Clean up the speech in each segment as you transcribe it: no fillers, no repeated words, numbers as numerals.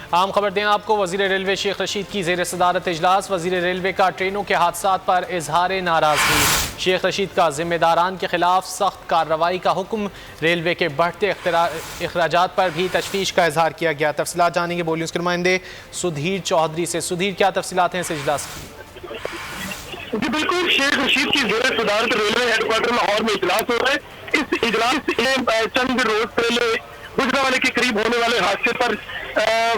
आम खबर दें आपको, वजीर रेलवे शेख रशीद की ज़ेर सदारत इजलास। वजीर रेलवे का ट्रेनों के हादसात पर इजहार नाराजगी। शेख रशीद का जिम्मेदारान के खिलाफ सख्त कार्रवाई का हुक्म। रेलवे के बढ़ते अखराजात पर भी तशवीश का इजहार किया गया। तफसीलात जानेंगे बोल न्यूज़ के नुमाइंदे सुधीर चौधरी से। सुधीर, क्या तफसीलात हैं इस इजलास की? जी बिल्कुल, शेख रशीद की ज़ेर सदारत रेलवे हेडक्वार्टर लाहौर में इजलास हो रहा है। इस इजलास में चंद रोज पहले गुजरावाले के करीब होने वाले हादसे पर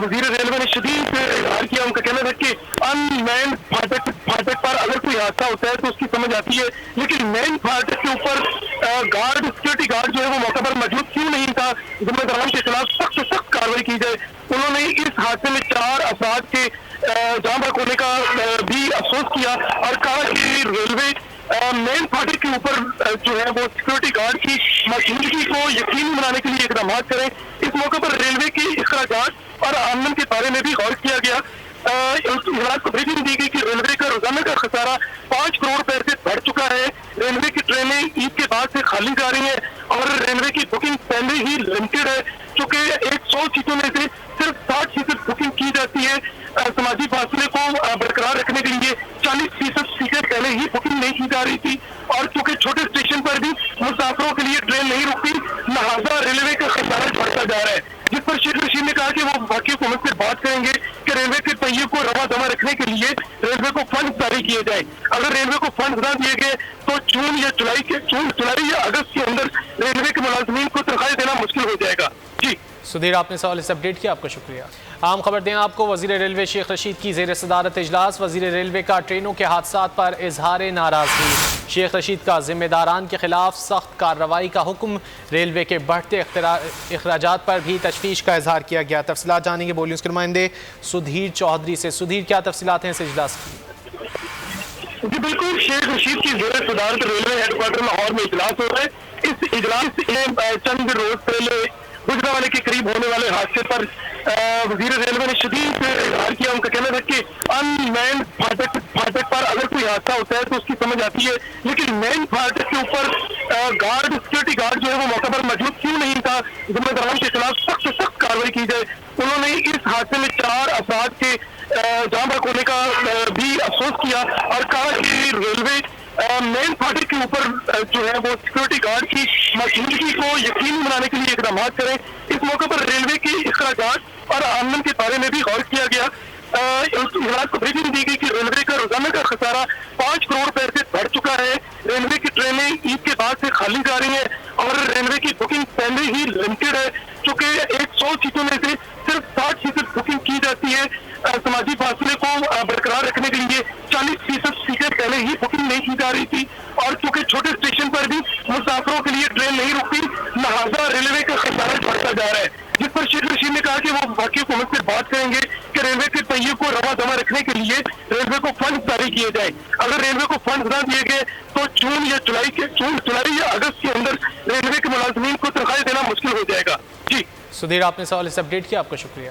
वजीर रेलवे ने शदीद इजहार किया। उनका कहना था कि अनमैन फाटक पर अगर कोई हादसा होता है तो उसकी समझ आती है, लेकिन मैन फाटक के ऊपर सिक्योरिटी गार्ड जो है वो मौके पर मौजूद क्यों नहीं था? जिम्मेदारान के खिलाफ सख्त कार्रवाई की जाए। उन्होंने इस हादसे में 4 अफराद के जान बहक होने का भी अफसोस किया और कहा कि रेलवे मेन फाटक के ऊपर जो है वो सिक्योरिटी गार्ड की मौजूदगी को यकीनी बनाने के लिए इकदाम करें। इस मौके पर रेलवे के अखराजात और आमदन के बारे में भी गौर किया गया। इजलास को ब्रीफिंग दी गई कि रेलवे का रोजाना का खसारा 5 करोड़ रुपए से बढ़ चुका है। रेलवे की ट्रेनें ईद के बाद से खाली जा रही हैं और रेलवे की बुकिंग पहले ही लिमिटेड है, चूंकि 100 सीटों में से सिर्फ 60% बुकिंग की जाती है। समाजी फासले को बरकरार रखने के लिए 40% सीटें पहले ही बुकिंग नहीं की जा रही थी और चूंकि छोटे स्टेशन पर भी मुसाफिरों के लिए ट्रेन नहीं रुकती, लिहाजा रेलवे का खसारा बढ़ता जा रहा है। जिस पर शेख रशीद ने कहा कि वो वफाकी हुकूमत से बात करेंगे कि रेलवे के पहिए को रवा दवा रखने के लिए रेलवे को फंड जारी किए जाए। अगर रेलवे को फंड न दिए गए तो जून जुलाई या अगस्त के अंदर रेलवे के मुलाजमीन को तनख्वाह देना मुश्किल हो जाएगा। जी सुधीर, आपने सवाल से अपडेट किया, आपका शुक्रिया। आम खबर दें आपको, वजीर रेलवे शेख रशीद की ज़ेर सदारत इजलास। वजीर रेलवे का ट्रेनों के हादसात पर इजहार नाराजगी। शेख रशीद का जिम्मेदारान के खिलाफ सख्त कार्रवाई का हुक्म। रेलवे के बढ़ते अखराजात पर भी तशवीश का इजहार किया गया। तफसीलात जानेंगे बोल न्यूज़ के नुमाइंदे सुधीर चौधरी से। सुधीर, क्या तफसीलात हैं इस इजलास की? जी बिल्कुल, शेख रशीद की ज़ेर सदारत रेलवे हेडक्वार्टर लाहौर में इजलास हो रहा है। इस इजलास में चंद रोज पहले गुजरावाले के करीब होने वाले हादसे पर वजीर रेलवे ने शदीद इजहार किया। उनका कहना था कि अनमैन फाटक पर अगर कोई हादसा होता है तो उसकी समझ आती है, लेकिन मैन फाटक के ऊपर सिक्योरिटी गार्ड जो है वो मौके पर मौजूद क्यों नहीं था? जिम्मेदारान के खिलाफ सख्त कार्रवाई की जाए। उन्होंने इस हादसे में 4 अफराद के जान बहक होने का भी अफसोस किया और कहा कि रेलवे मेन फाटक के ऊपर जो है वो सिक्योरिटी गार्ड की मौजूदगी को यकीनी बनाने के लिए इकदाम करें। इस मौके पर रेलवे के अखराजात और आमदन के बारे में भी गौर किया गया। इजलास को ब्रीफिंग दी गई कि रेलवे का रोजाना का खसारा 5 करोड़ रुपए से बढ़ चुका है। रेलवे की ट्रेनें ईद के बाद से खाली जा रही हैं और रेलवे की बुकिंग पहले ही लिमिटेड है, चूंकि 100 सीटों में से सिर्फ 60% बुकिंग की जाती है। समाजी फासले को बरकरार रखने के लिए 40% सीटें पहले ही बुकिंग नहीं की जा रही थी और चूंकि छोटे स्टेशन पर भी मुसाफिरों के लिए ट्रेन नहीं रुकती, लिहाजा रेलवे का खसारा बढ़ता जा रहा है। जिस पर शेख रशीद ने कहा कि वो वफाकी हुकूमत से बात करेंगे कि रेलवे के पहिए को रवा दवा रखने के लिए रेलवे को फंड जारी किए जाए। अगर रेलवे को फंड न दिए गए तो जून जुलाई या अगस्त के अंदर रेलवे के मुलाजमीन को तनख्वाह देना मुश्किल हो जाएगा। जी सुधीर, आपने सवाल से अपडेट किया, आपका शुक्रिया।